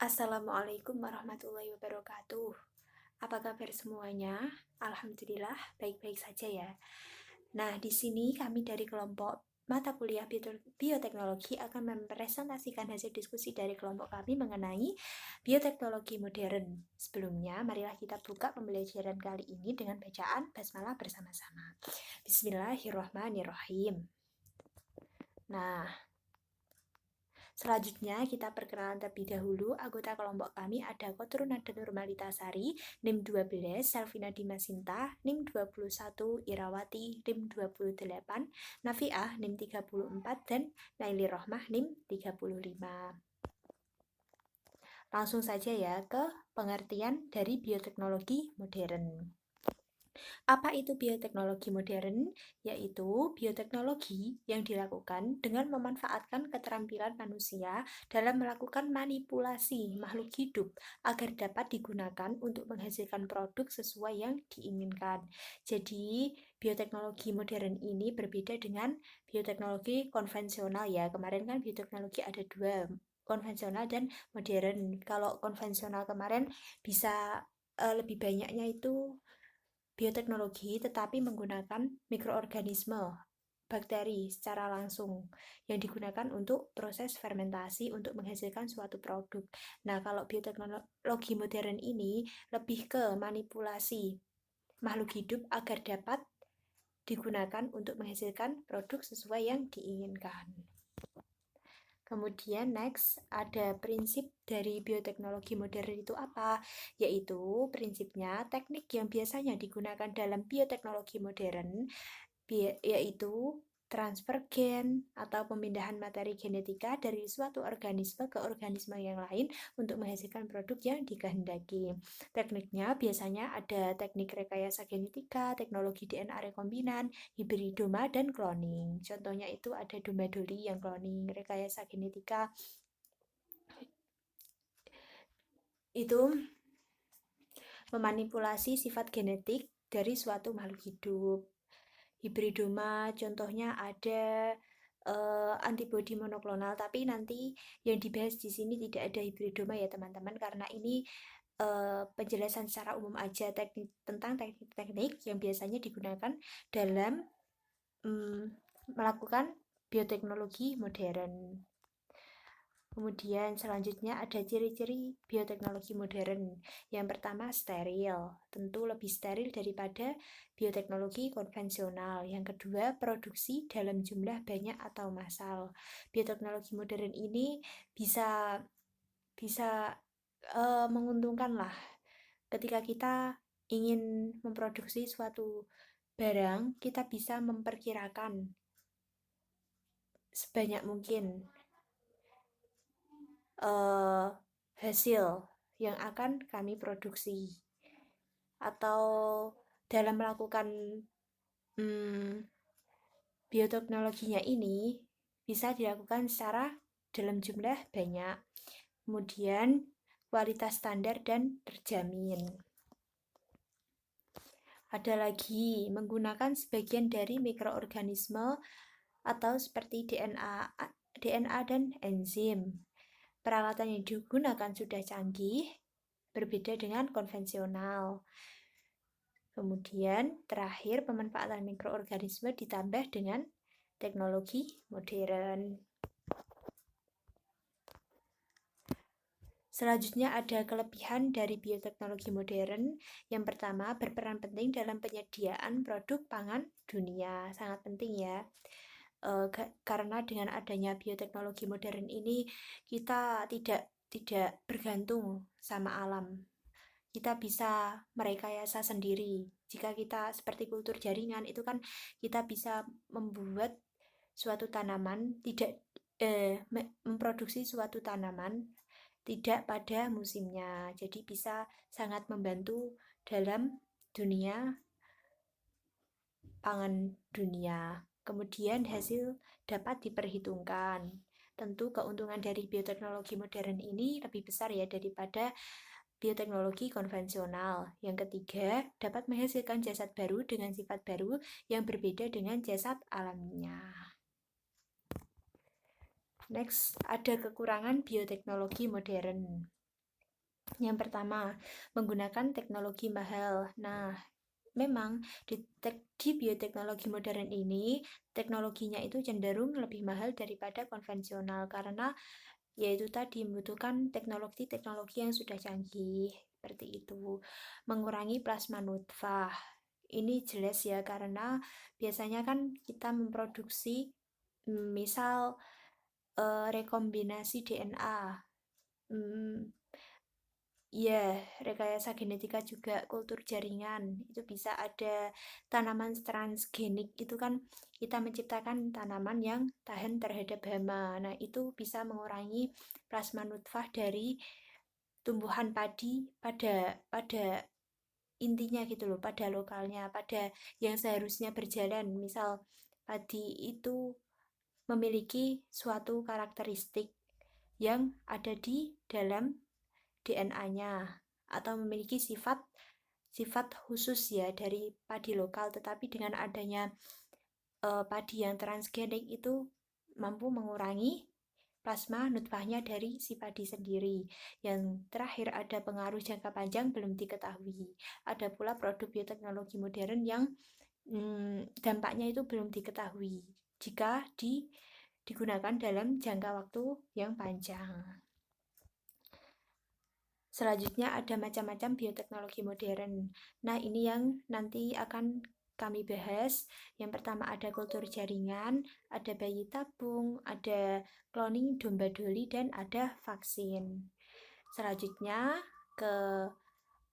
Assalamualaikum warahmatullahi wabarakatuh. Apa kabar semuanya? Alhamdulillah baik-baik saja ya. Nah, di sini kami dari kelompok mata kuliah bioteknologi akan mempresentasikan hasil diskusi dari kelompok kami mengenai bioteknologi modern. Sebelumnya, marilah kita buka pembelajaran kali ini dengan bacaan basmalah bersama-sama. Bismillahirrahmanirrahim. Nah, selanjutnya kita perkenalan terlebih dahulu. Anggota kelompok kami ada Kotruna Nurmalitasari, NIM 12, Salvina Dimasinta, NIM 21, Irawati, NIM 28, Nafiah, NIM 34, dan Naili Rohmah, NIM 35. Langsung saja ya ke pengertian dari bioteknologi modern. Apa itu bioteknologi modern? Yaitu bioteknologi yang dilakukan dengan memanfaatkan keterampilan manusia dalam melakukan manipulasi makhluk hidup agar dapat digunakan untuk menghasilkan produk sesuai yang diinginkan. Jadi, bioteknologi modern ini berbeda dengan bioteknologi konvensional ya. Kemarin kan bioteknologi ada dua, konvensional dan modern. Kalau konvensional kemarin bisa lebih banyaknya itu bioteknologi tetapi menggunakan mikroorganisme bakteri secara langsung yang digunakan untuk proses fermentasi untuk menghasilkan suatu produk. Nah, kalau bioteknologi modern ini lebih ke manipulasi makhluk hidup agar dapat digunakan untuk menghasilkan produk sesuai yang diinginkan. Kemudian next ada prinsip dari bioteknologi modern itu apa? Yaitu prinsipnya teknik yang biasanya digunakan dalam bioteknologi modern yaitu transfer gen atau pemindahan materi genetika dari suatu organisme ke organisme yang lain untuk menghasilkan produk yang dikehendaki. Tekniknya biasanya ada teknik rekayasa genetika, teknologi DNA rekombinan, hibridoma, dan cloning. Contohnya itu ada domba doli yang cloning, rekayasa genetika itu memanipulasi sifat genetik dari suatu makhluk hidup. Hibridoma contohnya ada antibodi monoklonal, tapi nanti yang dibahas di sini tidak ada hibridoma ya teman-teman, karena ini penjelasan secara umum aja tentang teknik-teknik yang biasanya digunakan dalam melakukan bioteknologi modern. Kemudian selanjutnya ada ciri-ciri bioteknologi modern. Yang pertama steril, tentu lebih steril daripada bioteknologi konvensional. Yang kedua produksi dalam jumlah banyak atau massal. Bioteknologi modern ini bisa menguntungkan lah ketika kita ingin memproduksi suatu barang, kita bisa memperkirakan sebanyak mungkin hasil yang akan kami produksi, atau dalam melakukan bioteknologinya ini bisa dilakukan secara dalam jumlah banyak, kemudian kualitas standar dan terjamin. Ada lagi menggunakan sebagian dari mikroorganisme atau seperti DNA dan enzim. Peralatan yang digunakan sudah canggih, berbeda dengan konvensional. Kemudian terakhir pemanfaatan mikroorganisme ditambah dengan teknologi modern. Selanjutnya ada kelebihan dari bioteknologi modern. Yang pertama, berperan penting dalam penyediaan produk pangan dunia. Sangat penting ya. Karena dengan adanya bioteknologi modern ini kita tidak bergantung sama alam. Kita bisa merekayasa sendiri. Jika kita seperti kultur jaringan itu kan kita bisa membuat suatu tanaman memproduksi suatu tanaman tidak pada musimnya. Jadi bisa sangat membantu dalam dunia pangan dunia. Kemudian hasil dapat diperhitungkan. Tentu keuntungan dari bioteknologi modern ini lebih besar ya daripada bioteknologi konvensional. Yang ketiga, dapat menghasilkan jasad baru dengan sifat baru yang berbeda dengan jasad alaminya. Next, ada kekurangan bioteknologi modern. Yang pertama, menggunakan teknologi mahal. Nah, memang di bioteknologi modern ini, teknologinya itu cenderung lebih mahal daripada konvensional karena yaitu tadi membutuhkan teknologi-teknologi yang sudah canggih, seperti itu. Mengurangi plasma nutfah. Ini jelas ya, karena biasanya kan kita memproduksi misal rekombinasi DNA. Ya, rekayasa genetika juga, kultur jaringan, itu bisa ada tanaman transgenik, itu kan kita menciptakan tanaman yang tahan terhadap hama. Nah, itu bisa mengurangi plasma nutfah dari tumbuhan padi pada intinya gitu loh, pada lokalnya, pada yang seharusnya berjalan. Misal padi itu memiliki suatu karakteristik yang ada di dalam DNA-nya atau memiliki sifat khusus ya dari padi lokal, tetapi dengan adanya padi yang transgenik itu mampu mengurangi plasma nutfahnya dari si padi sendiri. Yang terakhir, ada pengaruh jangka panjang belum diketahui. Ada pula produk bioteknologi modern yang dampaknya itu belum diketahui jika digunakan dalam jangka waktu yang panjang. Selanjutnya ada macam-macam bioteknologi modern. Nah, ini yang nanti akan kami bahas. Yang pertama ada kultur jaringan, ada bayi tabung, ada cloning domba doli, dan ada vaksin. Selanjutnya ke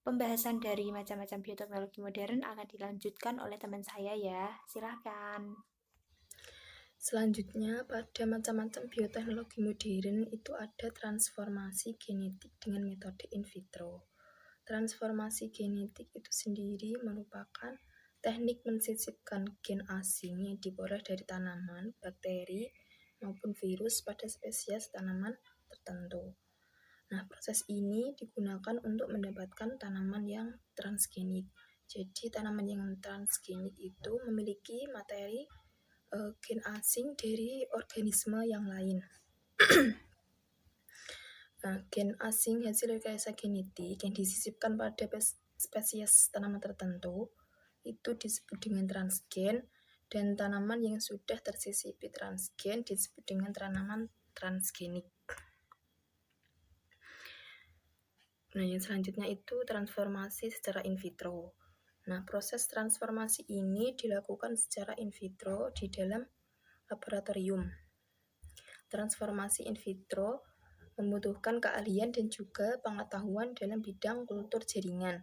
pembahasan dari macam-macam bioteknologi modern akan dilanjutkan oleh teman saya ya. Silakan. Selanjutnya, pada macam-macam bioteknologi modern itu ada transformasi genetik dengan metode in vitro. Transformasi genetik itu sendiri merupakan teknik mensisipkan gen asing yang diperoleh dari tanaman, bakteri, maupun virus pada spesies tanaman tertentu. Nah, proses ini digunakan untuk mendapatkan tanaman yang transgenik. Jadi, tanaman yang transgenik itu memiliki materi gen asing dari organisme yang lain. Nah, gen asing hasil rekayasa genetik yang disisipkan pada spesies tanaman tertentu itu disebut dengan transgen, dan tanaman yang sudah tersisipi transgen disebut dengan tanaman transgenik. Nah, yang selanjutnya itu transformasi secara in vitro. Nah, proses transformasi ini dilakukan secara in vitro di dalam laboratorium. Transformasi in vitro membutuhkan keahlian dan juga pengetahuan dalam bidang kultur jaringan.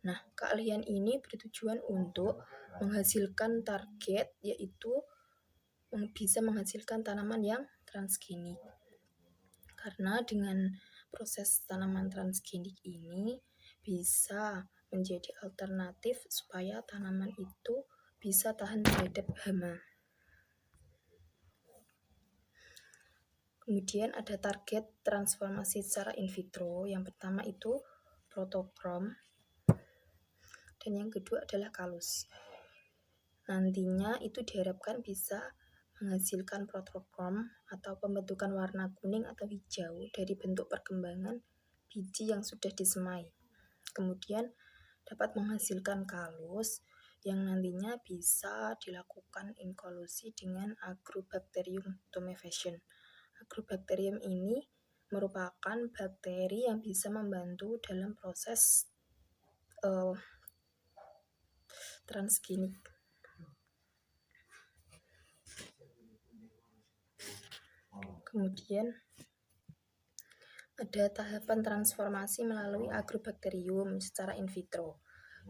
Nah, keahlian ini bertujuan untuk menghasilkan target, yaitu bisa menghasilkan tanaman yang transgenik. Karena dengan proses tanaman transgenik ini bisa menjadi alternatif supaya tanaman itu bisa tahan terhadap hama. Kemudian ada target transformasi secara in vitro. Yang pertama itu protokrom, dan yang kedua adalah kalus. Nantinya itu diharapkan bisa menghasilkan protokrom atau pembentukan warna kuning atau hijau dari bentuk perkembangan biji yang sudah disemai. Kemudian dapat menghasilkan kalus yang nantinya bisa dilakukan inkolusi dengan Agrobacterium tumefaciens. Agrobacterium ini merupakan bakteri yang bisa membantu dalam proses transgenik. Kemudian ada tahapan transformasi melalui agrobacterium secara in vitro.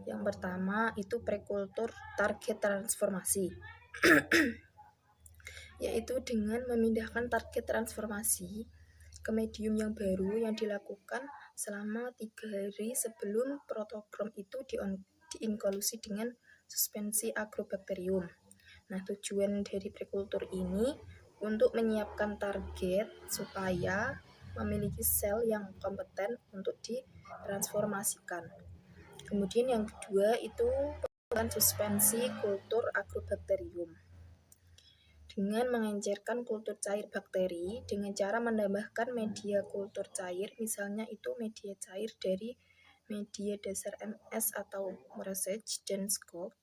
Yang pertama itu prekultur target transformasi, yaitu dengan memindahkan target transformasi ke medium yang baru yang dilakukan selama 3 hari sebelum protokrom itu diinkolusi dengan suspensi agrobacterium. Nah, tujuan dari prekultur ini untuk menyiapkan target supaya memiliki sel yang kompeten untuk ditransformasikan. Kemudian yang kedua itu suspensi kultur agrobacterium. dengan mengencerkan kultur cair bakteri dengan cara menambahkan media kultur cair, misalnya itu media cair dari media dasar MS atau Research dan Scope.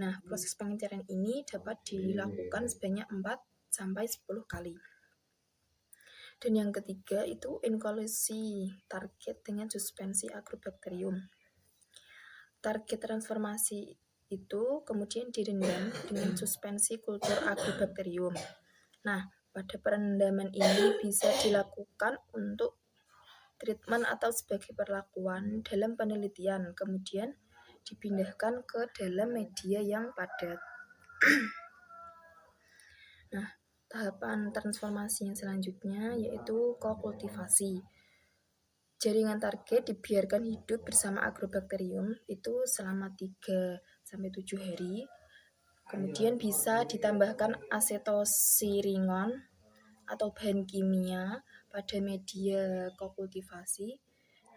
Nah, proses pengenceran ini dapat dilakukan sebanyak 4-10 kali. Dan yang ketiga itu inklusi target dengan suspensi agrobakterium. Target transformasi itu kemudian direndam dengan suspensi kultur agrobakterium. Nah, pada perendaman ini bisa dilakukan untuk treatment atau sebagai perlakuan dalam penelitian, kemudian dipindahkan ke dalam media yang padat. Nah, tahapan transformasi yang selanjutnya yaitu kokultivasi. Jaringan target dibiarkan hidup bersama agrobakterium itu selama 3-7 hari. Kemudian bisa ditambahkan asetosiringon atau bahan kimia pada media kokultivasi.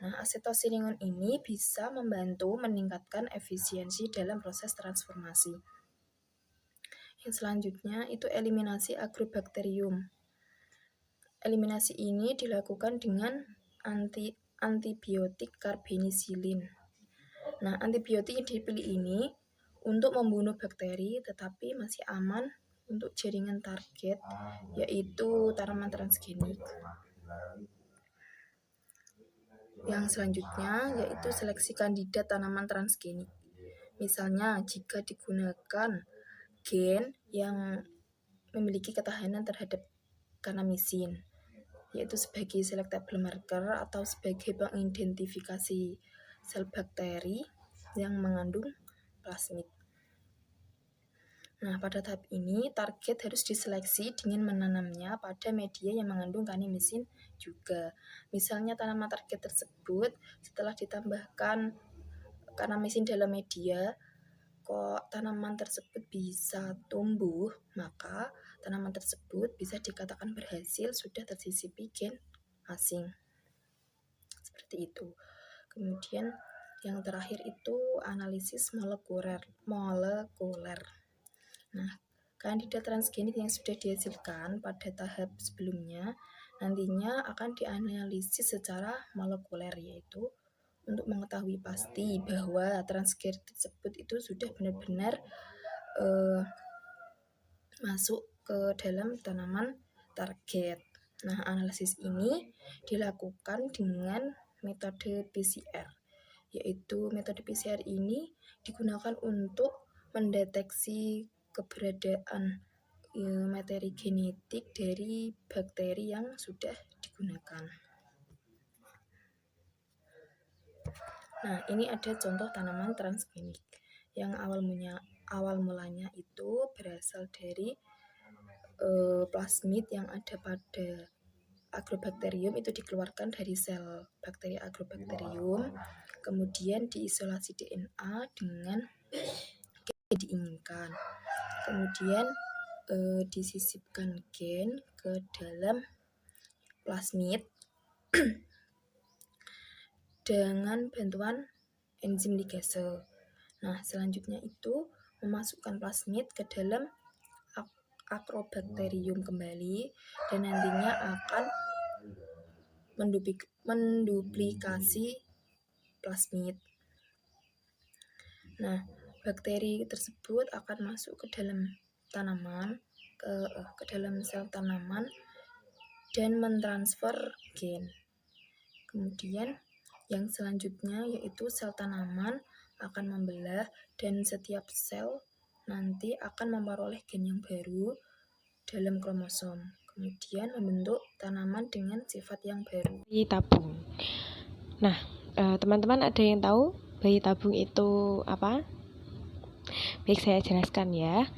Nah, asetosiringon ini bisa membantu meningkatkan efisiensi dalam proses transformasi. Yang selanjutnya itu eliminasi agrobakterium. Eliminasi ini dilakukan dengan antibiotik karbenisilin. Nah, antibiotik yang dipilih ini untuk membunuh bakteri tetapi masih aman untuk jaringan target, yaitu tanaman transgenik. Yang selanjutnya yaitu seleksi kandidat tanaman transgenik. Misalnya jika digunakan gen yang memiliki ketahanan terhadap kanamisin, yaitu sebagai selectable marker atau sebagai pengidentifikasi sel bakteri yang mengandung plasmid. Nah, pada tahap ini target harus diseleksi dengan menanamnya pada media yang mengandung kanamisin juga. Misalnya tanaman target tersebut setelah ditambahkan kanamisin dalam media, kok tanaman tersebut bisa tumbuh, maka tanaman tersebut bisa dikatakan berhasil sudah tersisipi gen asing. Seperti itu. Kemudian yang terakhir itu analisis molekuler. Nah, kandidat transgenik yang sudah dihasilkan pada tahap sebelumnya nantinya akan dianalisis secara molekuler, yaitu untuk mengetahui pasti bahwa transgenik tersebut itu sudah benar-benar masuk ke dalam tanaman target. Nah, analisis ini dilakukan dengan metode PCR, yaitu metode PCR ini digunakan untuk mendeteksi keberadaan materi genetik dari bakteri yang sudah digunakan. Nah, ini ada contoh tanaman transgenik yang awal mulanya itu berasal dari plasmid yang ada pada agrobakterium, itu dikeluarkan dari sel bakteri agrobakterium, kemudian diisolasi DNA dengan yang diinginkan, kemudian disisipkan gen ke dalam plasmid dengan bantuan enzim ligase. Nah, selanjutnya itu memasukkan plasmid ke dalam agrobakterium kembali dan nantinya akan menduplikasi plasmid. Nah, bakteri tersebut akan masuk ke dalam tanaman, ke dalam sel tanaman dan mentransfer gen. Kemudian yang selanjutnya yaitu sel tanaman akan membelah dan setiap sel nanti akan memperoleh gen yang baru dalam kromosom. Kemudian membentuk tanaman dengan sifat yang baru. Bayi tabung. Nah, teman-teman ada yang tahu bayi tabung itu apa? Baik, saya jelaskan ya.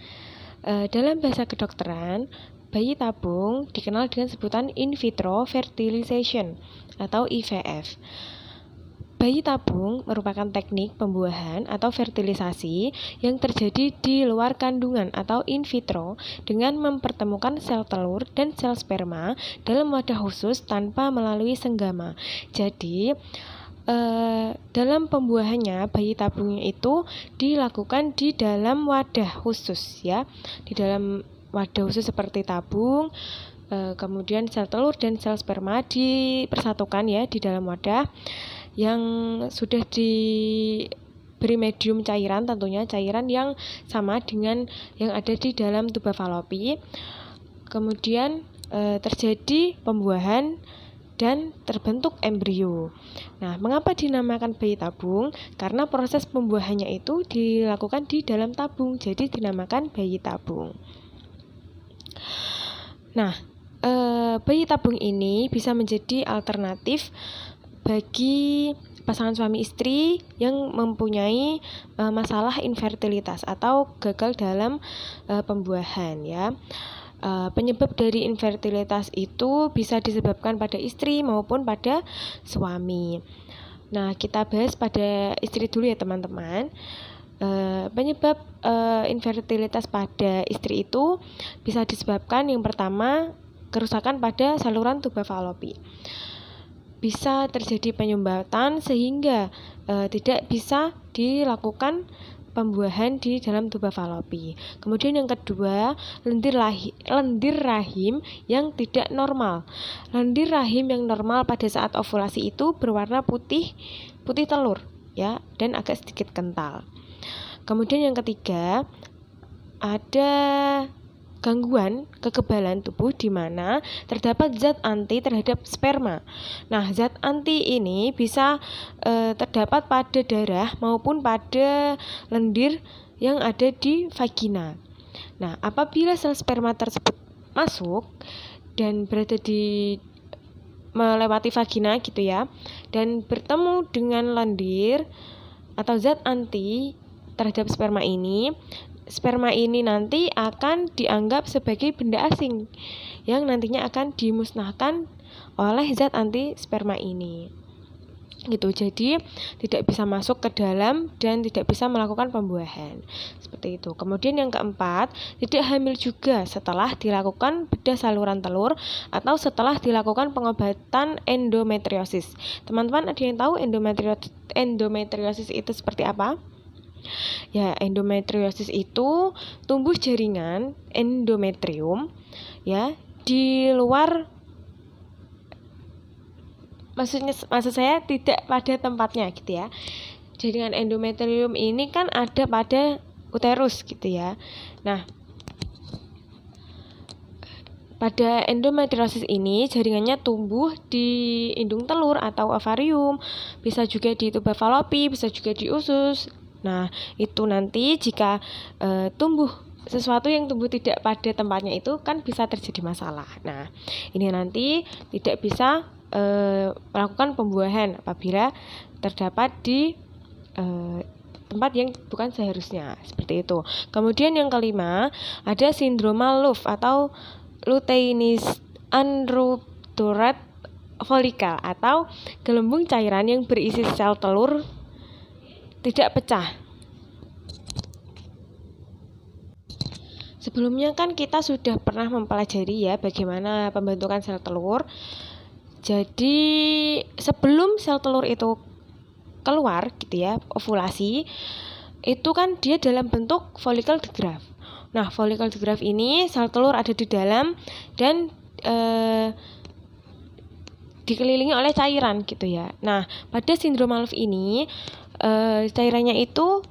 Dalam bahasa kedokteran, bayi tabung dikenal dengan sebutan in vitro fertilization atau IVF. Bayi tabung merupakan teknik pembuahan atau fertilisasi yang terjadi di luar kandungan atau in vitro dengan mempertemukan sel telur dan sel sperma dalam wadah khusus tanpa melalui senggama. Jadi, dalam pembuahannya bayi tabungnya itu dilakukan di dalam wadah khusus ya, di dalam wadah khusus seperti tabung, kemudian sel telur dan sel sperma dipersatukan ya di dalam wadah yang sudah diberi medium cairan, tentunya cairan yang sama dengan yang ada di dalam tuba falopi. Kemudian terjadi pembuahan dan terbentuk embrio. Nah, mengapa dinamakan bayi tabung? Karena proses pembuahannya itu dilakukan di dalam tabung, jadi dinamakan bayi tabung. Nah, bayi tabung ini bisa menjadi alternatif bagi pasangan suami istri yang mempunyai masalah infertilitas atau gagal dalam pembuahan ya. Penyebab dari infertilitas itu bisa disebabkan pada istri maupun pada suami. Nah, kita bahas pada istri dulu ya teman-teman. Penyebab infertilitas pada istri itu bisa disebabkan yang pertama kerusakan pada saluran tuba falopi. Bisa terjadi penyumbatan sehingga tidak bisa dilakukan pembuahan di dalam tuba falopi. Kemudian yang kedua, lendir rahim yang tidak normal. Lendir rahim yang normal pada saat ovulasi itu berwarna putih telur ya, dan agak sedikit kental. Kemudian yang ketiga, ada gangguan kekebalan tubuh di mana terdapat zat anti terhadap sperma. Nah, zat anti ini bisa terdapat pada darah maupun pada lendir yang ada di vagina. Nah, apabila sel sperma tersebut masuk dan berada di melewati vagina gitu ya, dan bertemu dengan lendir atau zat anti terhadap sperma ini nanti akan dianggap sebagai benda asing yang nantinya akan dimusnahkan oleh zat anti sperma ini. Gitu. Jadi tidak bisa masuk ke dalam dan tidak bisa melakukan pembuahan. Seperti itu. Kemudian yang keempat, tidak hamil juga setelah dilakukan bedah saluran telur atau setelah dilakukan pengobatan endometriosis. Teman-teman ada yang tahu endometriosis itu seperti apa? Ya, endometriosis itu tumbuh jaringan endometrium ya di luar, maksud saya tidak pada tempatnya gitu ya. Jaringan endometrium ini kan ada pada uterus gitu ya. Nah, pada endometriosis ini jaringannya tumbuh di indung telur atau ovarium, bisa juga di tuba falopi, bisa juga di usus. Nah, itu nanti jika tumbuh sesuatu yang tumbuh tidak pada tempatnya itu kan bisa terjadi masalah. Nah, ini nanti tidak bisa melakukan pembuahan apabila terdapat di tempat yang bukan seharusnya, seperti itu. Kemudian yang kelima, ada sindroma Luff atau luteinized unruptured follicle atau gelembung cairan yang berisi sel telur tidak pecah. Sebelumnya kan kita sudah pernah mempelajari ya bagaimana pembentukan sel telur. Jadi sebelum sel telur itu keluar gitu ya, ovulasi, itu kan dia dalam bentuk follicle digraph. Nah, follicle digraph ini sel telur ada di dalam dan dikelilingi oleh cairan gitu ya. Nah, pada sindroma Luff ini cairannya itu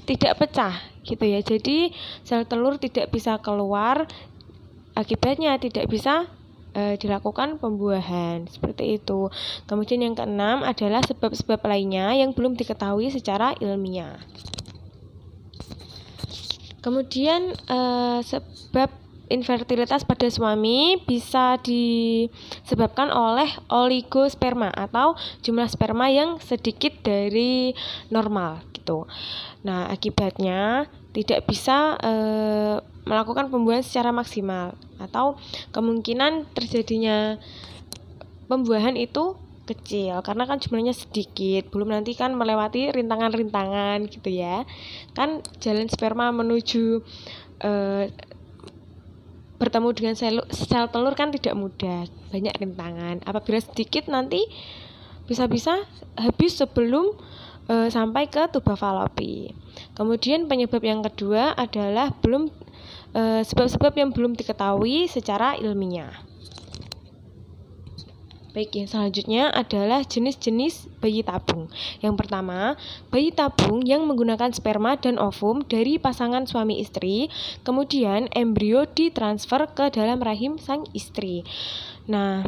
tidak pecah gitu ya. Jadi sel telur tidak bisa keluar, akibatnya tidak bisa dilakukan pembuahan, seperti itu. Kemudian yang keenam adalah sebab-sebab lainnya yang belum diketahui secara ilmiah. Kemudian sebab infertilitas pada suami bisa disebabkan oleh oligosperma atau jumlah sperma yang sedikit dari normal gitu. Nah, akibatnya tidak bisa melakukan pembuahan secara maksimal atau kemungkinan terjadinya pembuahan itu kecil karena kan jumlahnya sedikit, belum nanti kan melewati rintangan-rintangan gitu ya. Kan jalan sperma menuju bertemu dengan sel telur kan tidak mudah, banyak rintangan. Apabila sedikit nanti bisa-bisa habis sebelum sampai ke tuba falopi. Kemudian penyebab yang kedua adalah belum sebab-sebab yang belum diketahui secara ilmiah. Baik, yang selanjutnya adalah jenis-jenis bayi tabung. Yang pertama, bayi tabung yang menggunakan sperma dan ovum dari pasangan suami istri, kemudian embrio ditransfer ke dalam rahim sang istri. Nah,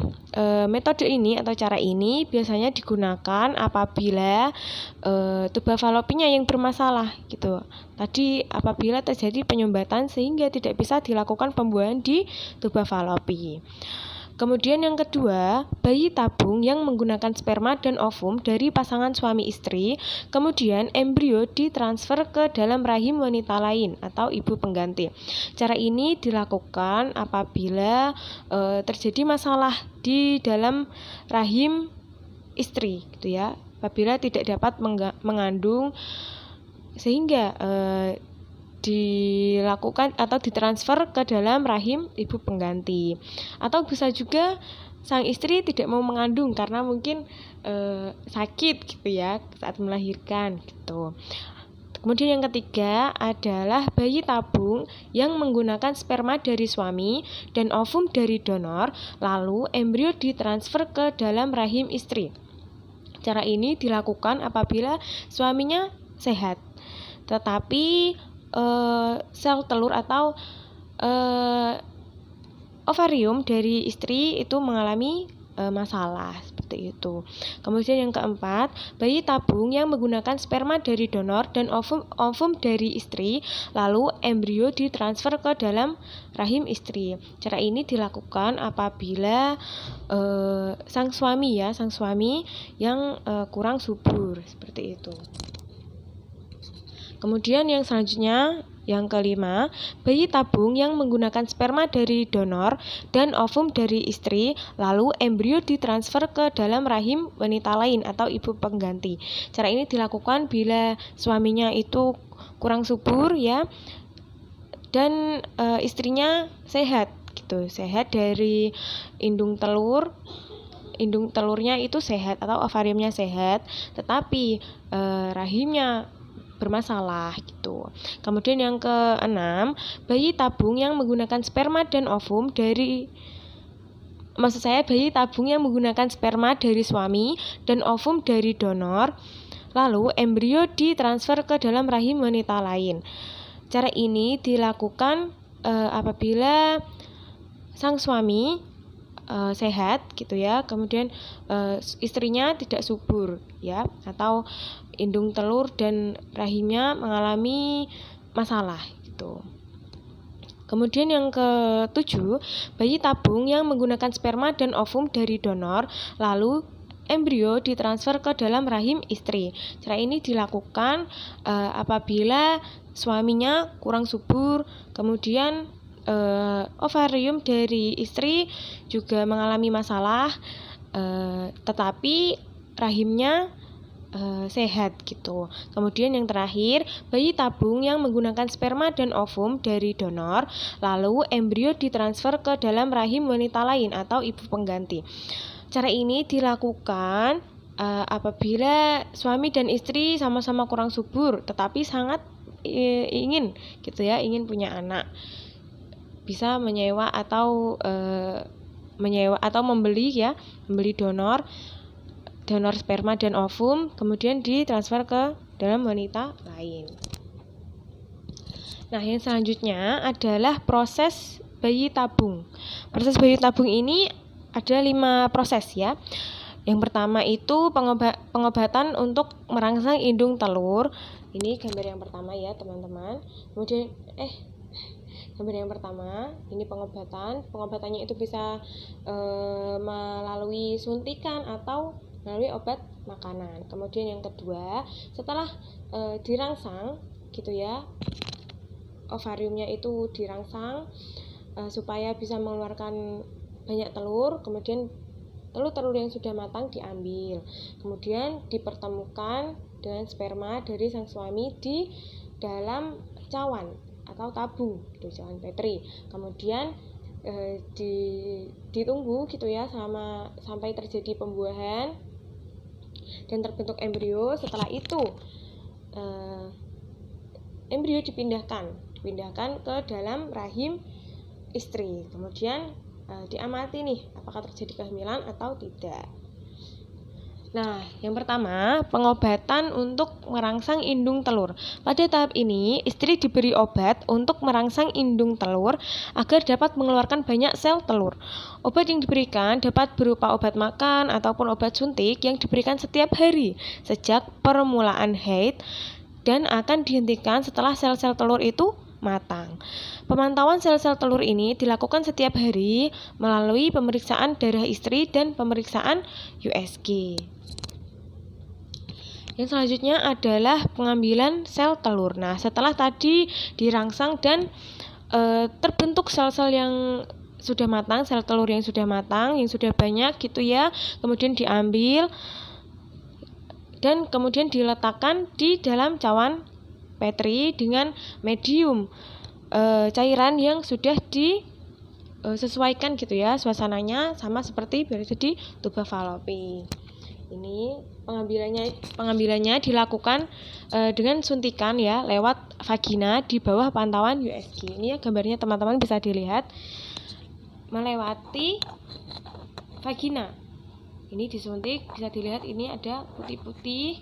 metode ini atau cara ini biasanya digunakan apabila tuba falopinya yang bermasalah gitu. Tadi apabila terjadi penyumbatan sehingga tidak bisa dilakukan pembuahan di tuba falopi. Kemudian yang kedua, bayi tabung yang menggunakan sperma dan ovum dari pasangan suami istri, kemudian embrio ditransfer ke dalam rahim wanita lain atau ibu pengganti. Cara ini dilakukan apabila terjadi masalah di dalam rahim istri, gitu ya. Apabila tidak dapat mengandung sehingga dilakukan atau ditransfer ke dalam rahim ibu pengganti. Atau bisa juga sang istri tidak mau mengandung karena mungkin sakit gitu ya saat melahirkan gitu. Kemudian yang ketiga adalah bayi tabung yang menggunakan sperma dari suami dan ovum dari donor, lalu embrio ditransfer ke dalam rahim istri. Cara ini dilakukan apabila suaminya sehat, tetapi sel telur atau ovarium dari istri itu mengalami masalah seperti itu. Kemudian yang keempat, bayi tabung yang menggunakan sperma dari donor dan ovum dari istri, lalu embrio ditransfer ke dalam rahim istri. Cara ini dilakukan apabila sang suami yang kurang subur seperti itu. Kemudian yang selanjutnya, yang kelima, bayi tabung yang menggunakan sperma dari donor dan ovum dari istri, lalu embrio ditransfer ke dalam rahim wanita lain atau ibu pengganti. Cara ini dilakukan bila suaminya itu kurang subur ya, dan istrinya sehat gitu, sehat dari indung telurnya itu sehat atau ovariumnya sehat, tetapi rahimnya bermasalah gitu. Kemudian yang keenam, bayi tabung yang menggunakan sperma dan ovum bayi tabung yang menggunakan sperma dari suami dan ovum dari donor, lalu embrio ditransfer ke dalam rahim wanita lain. Cara ini dilakukan apabila sang suami sehat gitu ya, kemudian istrinya tidak subur ya, atau indung telur dan rahimnya mengalami masalah gitu. Kemudian yang ketujuh, bayi tabung yang menggunakan sperma dan ovum dari donor, lalu embrio ditransfer ke dalam rahim istri. Cara ini dilakukan apabila suaminya kurang subur, kemudian ovarium dari istri juga mengalami masalah, tetapi rahimnya sehat gitu. Kemudian yang terakhir, bayi tabung yang menggunakan sperma dan ovum dari donor, lalu embrio ditransfer ke dalam rahim wanita lain atau ibu pengganti. Cara ini dilakukan apabila suami dan istri sama-sama kurang subur, tetapi sangat ingin gitu ya, ingin punya anak. Bisa menyewa atau membeli donor sperma dan ovum, kemudian ditransfer ke dalam wanita lain. Nah, yang selanjutnya adalah proses bayi tabung. Proses bayi tabung ini ada 5 proses ya. Yang pertama itu pengobatan untuk merangsang indung telur. Ini gambar yang pertama ya teman-teman. Kemudian gambar yang pertama, ini pengobatannya itu bisa melalui suntikan atau melalui obat makanan. Kemudian yang kedua, setelah dirangsang gitu ya, ovariumnya itu dirangsang supaya bisa mengeluarkan banyak telur, kemudian telur-telur yang sudah matang diambil, kemudian dipertemukan dengan sperma dari sang suami di dalam cawan atau tabung, di cawan Petri. Kemudian ditunggu gitu ya sampai terjadi pembuahan dan terbentuk embrio. Setelah itu embrio dipindahkan dipindahkan ke dalam rahim istri. Kemudian diamati nih apakah terjadi kehamilan atau tidak. Nah, yang pertama, pengobatan untuk merangsang indung telur. Pada tahap ini, istri diberi obat untuk merangsang indung telur agar dapat mengeluarkan banyak sel telur. Obat yang diberikan dapat berupa obat makan ataupun obat suntik yang diberikan setiap hari sejak permulaan haid dan akan dihentikan setelah sel-sel telur itu matang. Pemantauan sel-sel telur ini dilakukan setiap hari melalui pemeriksaan darah istri dan pemeriksaan USG. Yang selanjutnya adalah pengambilan sel telur. Nah, setelah tadi dirangsang dan terbentuk sel-sel yang sudah matang, sel telur yang sudah matang, yang sudah banyak gitu ya, kemudian diambil dan kemudian diletakkan di dalam cawan Petri dengan medium cairan yang sudah disesuaikan gitu ya, suasananya sama seperti biasa di tuba Fallopi. Ini pengambilannya dilakukan dengan suntikan ya lewat vagina di bawah pantauan USG. Ini ya gambarnya teman-teman bisa dilihat melewati vagina. Ini disuntik, bisa dilihat ini ada putih-putih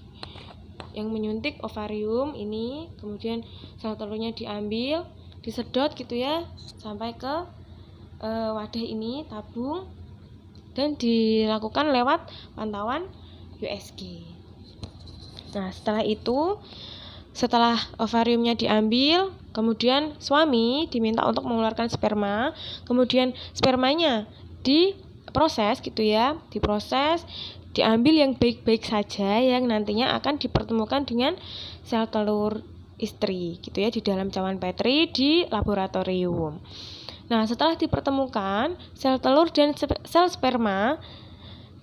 yang menyuntik ovarium ini, kemudian sel telurnya diambil, disedot gitu ya sampai ke wadah ini tabung dan dilakukan lewat pantauan USG. Nah, setelah ovariumnya diambil, kemudian suami diminta untuk mengeluarkan sperma, kemudian spermanya diproses gitu ya, diambil yang baik-baik saja yang nantinya akan dipertemukan dengan sel telur istri gitu ya di dalam cawan Petri di laboratorium. Nah, setelah dipertemukan, sel telur dan sel sperma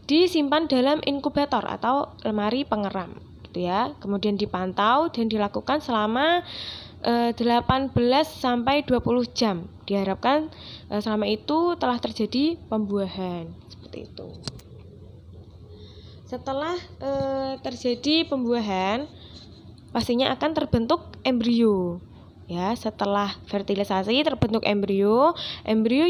disimpan dalam inkubator atau lemari pengeram gitu ya. Kemudian dipantau dan dilakukan selama 18 sampai 20 jam. Diharapkan selama itu telah terjadi pembuahan seperti itu. Setelah terjadi pembuahan, pastinya akan terbentuk embrio. Ya, setelah fertilisasi terbentuk embrio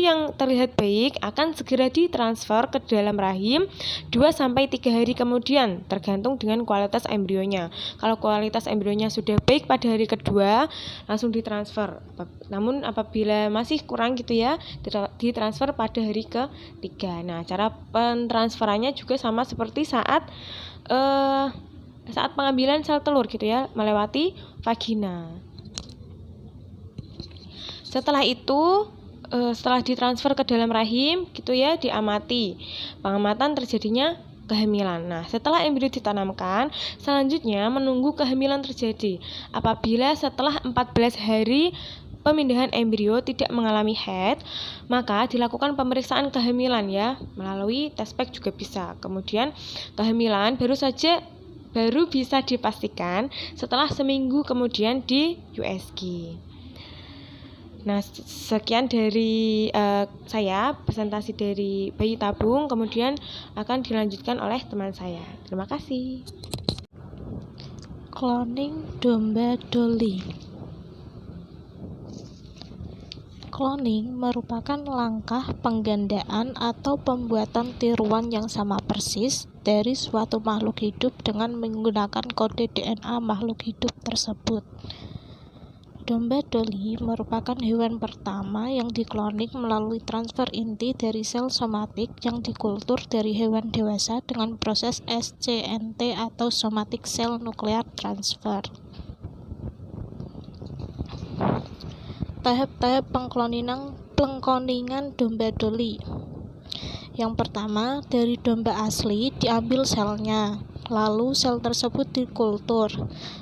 yang terlihat baik akan segera ditransfer ke dalam rahim 2-3 hari kemudian, tergantung dengan kualitas embrionya. Kalau kualitas embrionya sudah baik pada hari kedua, langsung ditransfer. Namun apabila masih kurang gitu ya, ditransfer pada hari ketiga. Nah, cara pentransferannya juga sama seperti saat pengambilan sel telur gitu ya, melewati vagina. Setelah itu, setelah ditransfer ke dalam rahim gitu ya, diamati pengamatan terjadinya kehamilan. Nah, setelah embrio ditanamkan, selanjutnya menunggu kehamilan terjadi. Apabila setelah 14 hari pemindahan embrio tidak mengalami haid, maka dilakukan pemeriksaan kehamilan ya, melalui tes pack juga bisa. Kemudian kehamilan baru bisa dipastikan setelah seminggu kemudian di USG. Nah, sekian dari saya, presentasi dari bayi tabung, kemudian akan dilanjutkan oleh teman saya. Terima kasih. Cloning domba Dolly. Cloning merupakan langkah penggandaan atau pembuatan tiruan yang sama persis dari suatu makhluk hidup dengan menggunakan kode DNA makhluk hidup tersebut. Domba Dolly merupakan hewan pertama yang dikloning melalui transfer inti dari sel somatik yang dikultur dari hewan dewasa dengan proses SCNT atau somatic cell nuclear transfer. Tahap-tahap pengkloningan domba Dolly. Yang pertama, dari domba asli diambil selnya. Lalu sel tersebut dikultur.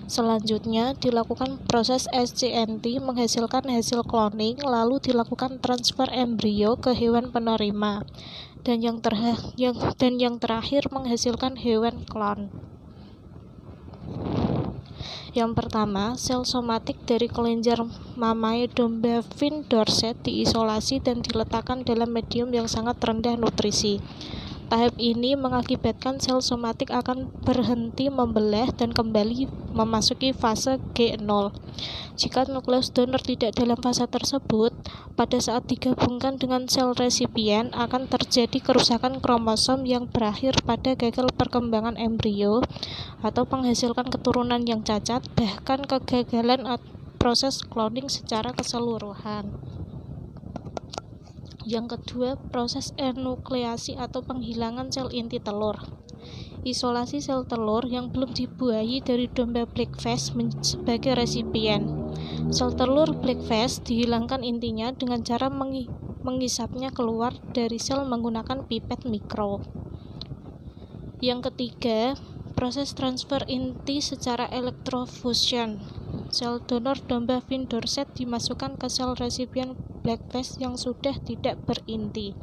Selanjutnya dilakukan proses SCNT menghasilkan hasil cloning, lalu dilakukan transfer embrio ke hewan penerima. Dan yang terakhir menghasilkan hewan klon. Yang pertama, sel somatik dari kelenjar mamae domba Finn Dorset diisolasi dan diletakkan dalam medium yang sangat rendah nutrisi. Tahap ini mengakibatkan sel somatik akan berhenti membelah dan kembali memasuki fase G0. Jika nukleus donor tidak dalam fase tersebut, pada saat digabungkan dengan sel resipien akan terjadi kerusakan kromosom yang berakhir pada gagal perkembangan embrio atau menghasilkan keturunan yang cacat, bahkan kegagalan proses cloning secara keseluruhan. Yang kedua, proses enukleasi atau penghilangan sel inti telur. Isolasi sel telur yang belum dibuahi dari domba blackface sebagai resipien. Sel telur blackface dihilangkan intinya dengan cara mengisapnya keluar dari sel menggunakan pipet mikro. Yang ketiga, proses transfer inti secara elektrofusion. Sel donor domba Finn Dorset dimasukkan ke sel resipien blackface yang sudah tidak berinti.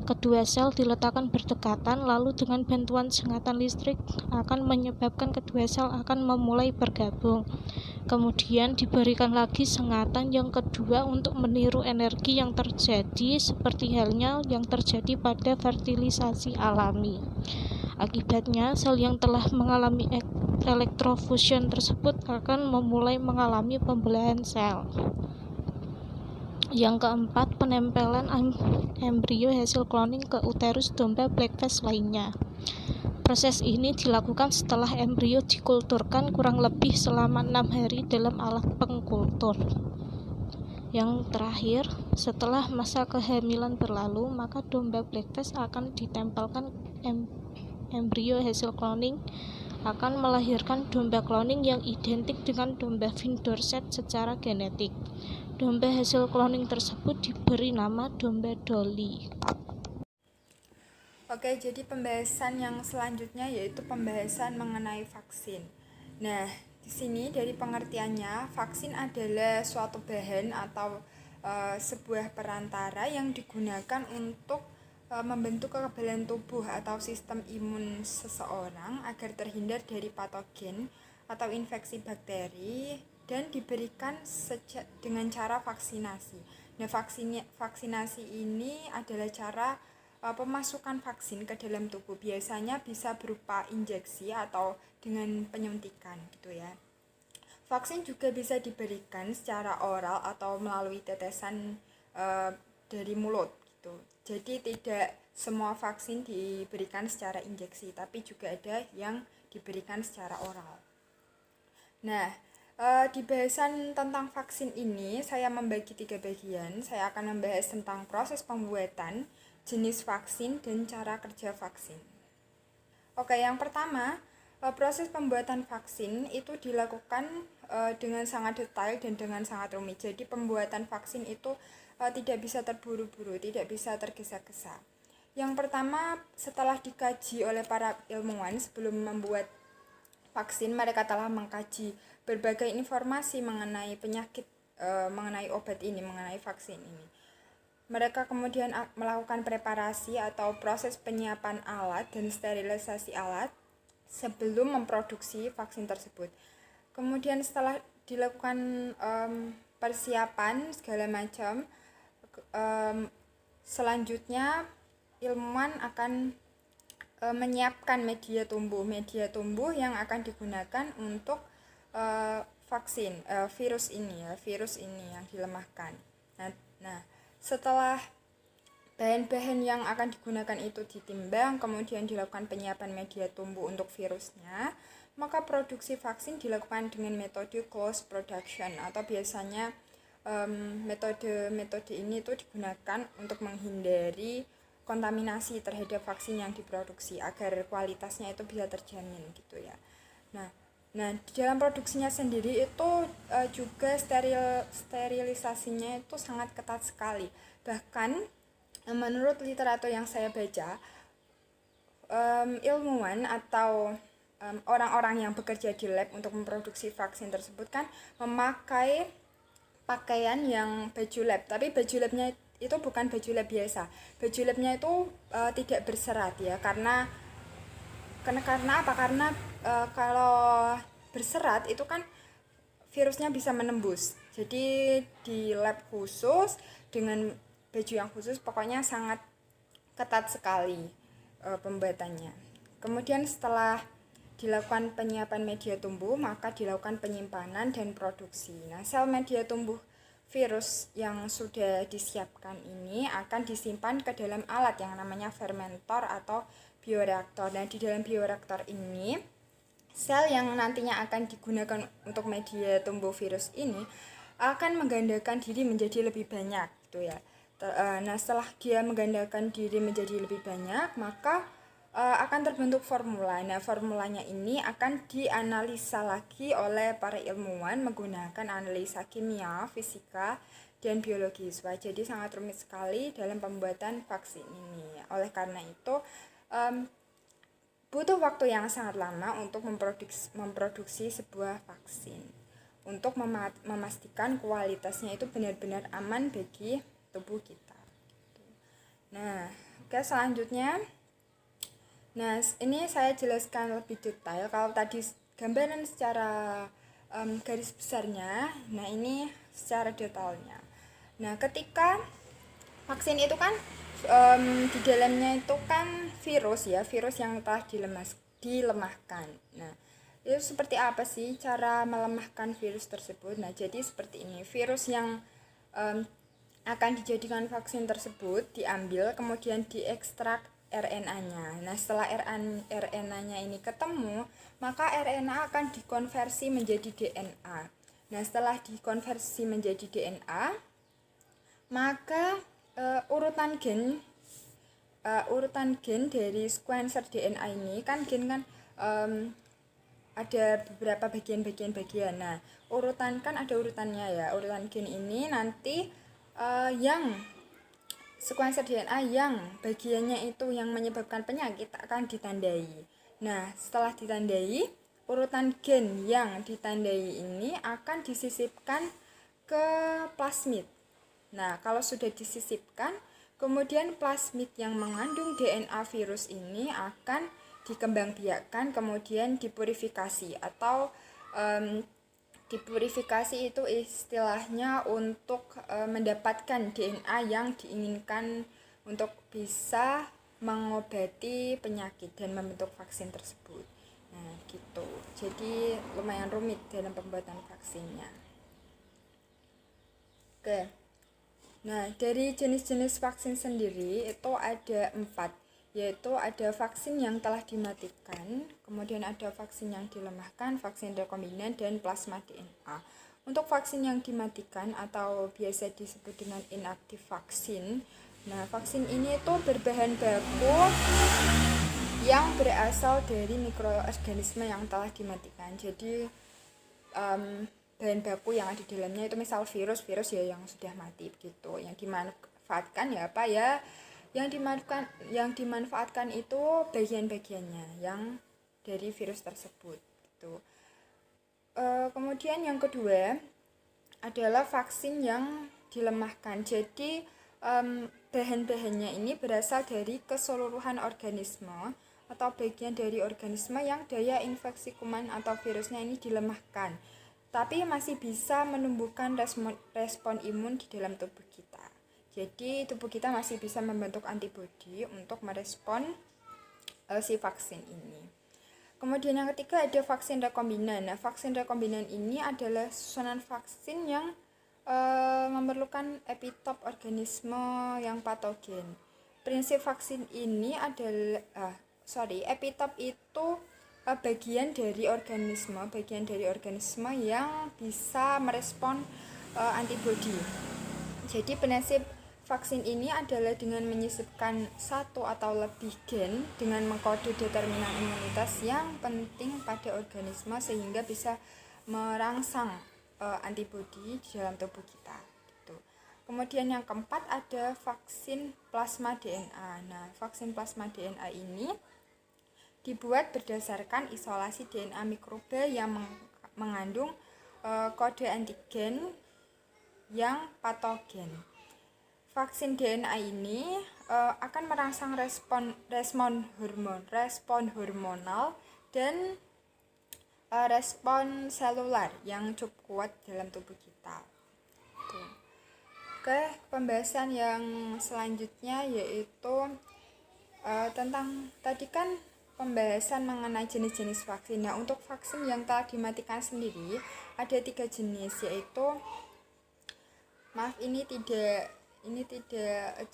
Kedua sel diletakkan berdekatan, lalu dengan bantuan sengatan listrik akan menyebabkan kedua sel akan memulai bergabung. Kemudian diberikan lagi sengatan yang kedua untuk meniru energi yang terjadi seperti halnya yang terjadi pada fertilisasi alami. Akibatnya, sel yang telah mengalami elektrofusion tersebut akan memulai mengalami pembelahan sel. Yang keempat, penempelan embrio hasil cloning ke uterus domba blackface lainnya. Proses ini dilakukan setelah embrio dikulturkan kurang lebih selama 6 hari dalam alat pengkultur. Yang terakhir, setelah masa kehamilan berlalu, maka domba blackface akan ditempelkan embrio hasil cloning akan melahirkan domba cloning yang identik dengan domba Finn Dorset secara genetik. Domba hasil cloning tersebut diberi nama domba Dolly. Oke, jadi pembahasan yang selanjutnya yaitu pembahasan mengenai vaksin. Nah, di sini dari pengertiannya, vaksin adalah suatu bahan atau sebuah perantara yang digunakan untuk membentuk kekebalan tubuh atau sistem imun seseorang agar terhindar dari patogen atau infeksi bakteri dan diberikan dengan cara vaksinasi. Nah, vaksinasi ini adalah cara pemasukan vaksin ke dalam tubuh. Biasanya bisa berupa injeksi atau dengan penyuntikan gitu ya. Vaksin juga bisa diberikan secara oral atau melalui tetesan dari mulut gitu. Jadi tidak semua vaksin diberikan secara injeksi, tapi juga ada yang diberikan secara oral. Nah, di bahasan tentang vaksin ini saya membagi 3 bagian. Saya akan membahas tentang proses pembuatan, jenis vaksin, dan cara kerja vaksin. Oke, yang pertama, proses pembuatan vaksin itu dilakukan dengan sangat detail dan dengan sangat rumit. Jadi pembuatan vaksin itu tidak bisa terburu-buru, tidak bisa tergesa-gesa. Yang pertama, setelah dikaji oleh para ilmuwan sebelum membuat vaksin, mereka telah mengkaji berbagai informasi mengenai penyakit, mengenai obat ini, mengenai vaksin ini. Mereka kemudian melakukan preparasi atau proses penyiapan alat dan sterilisasi alat sebelum memproduksi vaksin tersebut. Kemudian setelah dilakukan persiapan segala macam, selanjutnya ilmuwan akan menyiapkan media tumbuh yang akan digunakan untuk vaksin virus ini yang dilemahkan. Nah, setelah bahan-bahan yang akan digunakan itu ditimbang, kemudian dilakukan penyiapan media tumbuh untuk virusnya, maka produksi vaksin dilakukan dengan metode close production atau biasanya metode ini itu digunakan untuk menghindari kontaminasi terhadap vaksin yang diproduksi agar kualitasnya itu bisa terjamin gitu ya. Nah di dalam produksinya sendiri itu juga sterilisasinya itu sangat ketat sekali. Bahkan menurut literatur yang saya baca, ilmuwan atau orang-orang yang bekerja di lab untuk memproduksi vaksin tersebut kan memakai pakaian yang baju lab, tapi baju labnya itu bukan baju lab biasa. Baju labnya itu tidak berserat ya, karena apa? Karena kalau berserat itu kan virusnya bisa menembus. Jadi di lab khusus dengan baju yang khusus, pokoknya sangat ketat sekali. pembuatannya. Kemudian setelah dilakukan penyiapan media tumbuh, maka dilakukan penyimpanan dan produksi. Nah, sel media tumbuh virus yang sudah disiapkan ini akan disimpan ke dalam alat yang namanya fermentor atau bioreaktor. Nah, di dalam bioreaktor ini, sel yang nantinya akan digunakan untuk media tumbuh virus ini akan menggandakan diri menjadi lebih banyak, gitu ya. Nah, setelah dia menggandakan diri menjadi lebih banyak, maka akan terbentuk formula. Nah, formulanya ini akan dianalisa lagi oleh para ilmuwan menggunakan analisa kimia, fisika, dan biologi. Wah, jadi sangat rumit sekali dalam pembuatan vaksin ini. Oleh karena itu, butuh waktu yang sangat lama untuk memproduksi sebuah vaksin, untuk memastikan kualitasnya itu benar-benar aman bagi tubuh kita. Nah, oke, selanjutnya. Nah, ini saya jelaskan lebih detail. Kalau tadi gambaran secara garis besarnya, nah ini secara detailnya. Nah, ketika vaksin itu kan di dalamnya itu kan virus ya, virus yang telah dilemahkan. Nah, itu seperti apa sih cara melemahkan virus tersebut? Nah, jadi seperti ini, virus yang akan dijadikan vaksin tersebut diambil, kemudian diekstrak RNA-nya. Nah, setelah RNA-nya ini ketemu, maka RNA akan dikonversi menjadi DNA. Nah, setelah dikonversi menjadi DNA, maka urutan gen dari sequencer DNA ini kan gen kan ada beberapa bagian. Nah, urutan kan ada urutannya ya. Urutan gen ini nanti yang sequencer DNA yang bagiannya itu yang menyebabkan penyakit akan ditandai. Nah, setelah ditandai, urutan gen yang ditandai ini akan disisipkan ke plasmid. Nah, kalau sudah disisipkan, kemudian plasmid yang mengandung DNA virus ini akan dikembangbiakkan, kemudian dipurifikasi atau dipurifikasi itu istilahnya untuk mendapatkan DNA yang diinginkan untuk bisa mengobati penyakit dan membentuk vaksin tersebut. Nah, gitu. Jadi lumayan rumit dalam pembuatan vaksinnya. Oke. Nah, dari jenis-jenis vaksin sendiri itu ada 4, yaitu ada vaksin yang telah dimatikan, kemudian ada vaksin yang dilemahkan, vaksin rekombinan, dan plasma DNA. Untuk vaksin yang dimatikan atau biasa disebut dengan inaktif vaksin, nah vaksin ini itu berbahan baku yang berasal dari mikroorganisme yang telah dimatikan. Jadi bahan baku yang ada di dalamnya itu misal virus ya yang sudah mati begitu. Yang dimanfaatkan ya apa ya? Yang dimanfaatkan itu bagian-bagiannya yang dari virus tersebut gitu. Kemudian yang kedua adalah vaksin yang dilemahkan. Jadi bahan-bahannya ini berasal dari keseluruhan organisme atau bagian dari organisme yang daya infeksi kuman atau virusnya ini dilemahkan, tapi masih bisa menumbuhkan respon imun di dalam tubuh kita. Jadi tubuh kita masih bisa membentuk antibodi untuk merespon si vaksin ini. Kemudian yang ketiga ada vaksin rekombinan. Nah, vaksin rekombinan ini adalah susunan vaksin yang memerlukan epitop organisme yang patogen. Prinsip vaksin ini adalah epitop itu bagian dari organisme yang bisa merespon antibodi. Jadi prinsip vaksin ini adalah dengan menyisipkan satu atau lebih gen dengan mengkode determinan imunitas yang penting pada organisme sehingga bisa merangsang antibodi di dalam tubuh kita. Gitu. Kemudian yang keempat ada vaksin plasma DNA. Nah, vaksin plasma DNA ini dibuat berdasarkan isolasi DNA mikroba yang mengandung kode antigen yang patogen. Vaksin DNA ini akan merangsang respon hormonal dan respon selular yang cukup kuat dalam tubuh kita. Oke, pembahasan yang selanjutnya yaitu Tentang tadi kan pembahasan mengenai jenis-jenis vaksin. Nah, untuk vaksin yang telah dimatikan sendiri ada 3 jenis, yaitu maaf ini tidak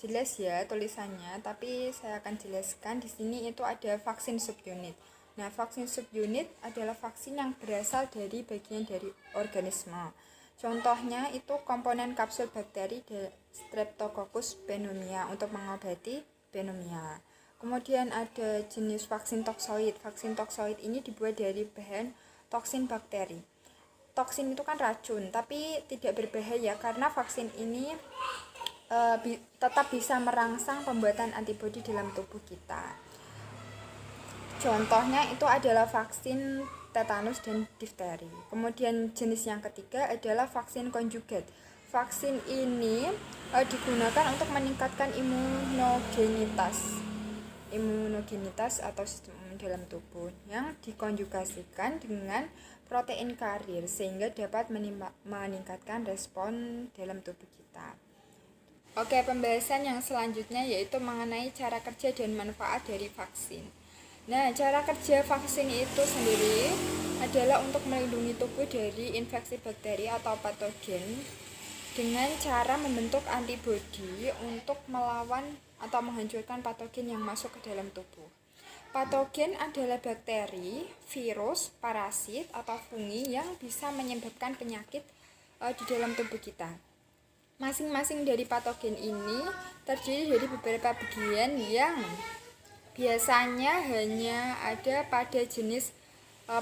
jelas ya tulisannya, tapi saya akan jelaskan di sini. Itu ada vaksin subunit. Nah, vaksin subunit adalah vaksin yang berasal dari bagian dari organisme. Contohnya itu komponen kapsul bakteri Streptococcus pneumoniae untuk mengobati pneumonia. Kemudian ada jenis vaksin toksoid. Vaksin toksoid ini dibuat dari bahan toksin bakteri. Toksin itu kan racun, tapi tidak berbahaya karena vaksin ini tetap bisa merangsang pembuatan antibodi dalam tubuh kita. Contohnya itu adalah vaksin tetanus dan difteri. Kemudian jenis yang ketiga adalah vaksin konjugat. Vaksin ini digunakan untuk meningkatkan imunogenitas atau sistem imun dalam tubuh yang dikonjugasikan dengan protein karir sehingga dapat meningkatkan respon dalam tubuh kita. Oke, pembahasan yang selanjutnya yaitu mengenai cara kerja dan manfaat dari vaksin. Nah, cara kerja vaksin itu sendiri adalah untuk melindungi tubuh dari infeksi bakteri atau patogen dengan cara membentuk antibodi untuk melawan atau menghancurkan patogen yang masuk ke dalam tubuh. Patogen adalah bakteri, virus, parasit, atau fungi yang bisa menyebabkan penyakit di dalam tubuh kita. Masing-masing dari patogen ini terdiri dari beberapa bagian yang biasanya hanya ada pada jenis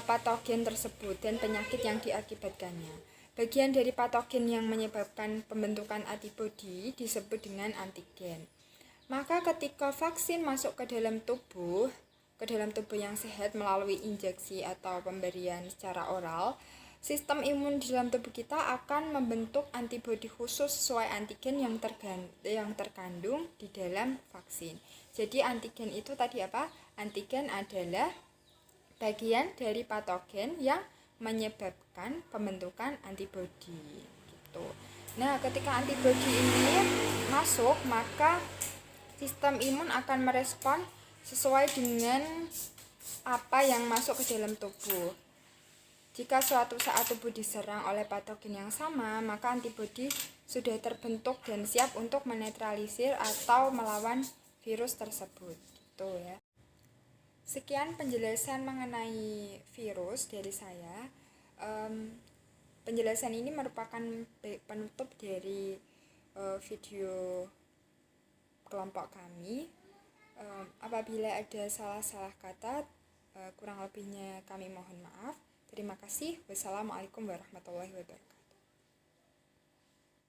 patogen tersebut dan penyakit yang diakibatkannya. Bagian dari patogen yang menyebabkan pembentukan antibodi disebut dengan antigen. Maka ketika vaksin masuk ke dalam tubuh yang sehat melalui injeksi atau pemberian secara oral, sistem imun di dalam tubuh kita akan membentuk antibodi khusus sesuai antigen yang terkandung di dalam vaksin. Jadi antigen itu tadi apa? Antigen adalah bagian dari patogen yang menyebabkan pembentukan antibodi gitu. Nah, ketika antibodi ini masuk, maka sistem imun akan merespon sesuai dengan apa yang masuk ke dalam tubuh. Jika suatu saat tubuh diserang oleh patogen yang sama, maka antibodi sudah terbentuk dan siap untuk menetralisir atau melawan virus tersebut. Gitu ya. Sekian penjelasan mengenai virus dari saya. Penjelasan ini merupakan penutup dari video kelompok kami. Apabila ada salah-salah kata, kurang lebihnya kami mohon maaf. Terima kasih. Wassalamualaikum warahmatullahi wabarakatuh.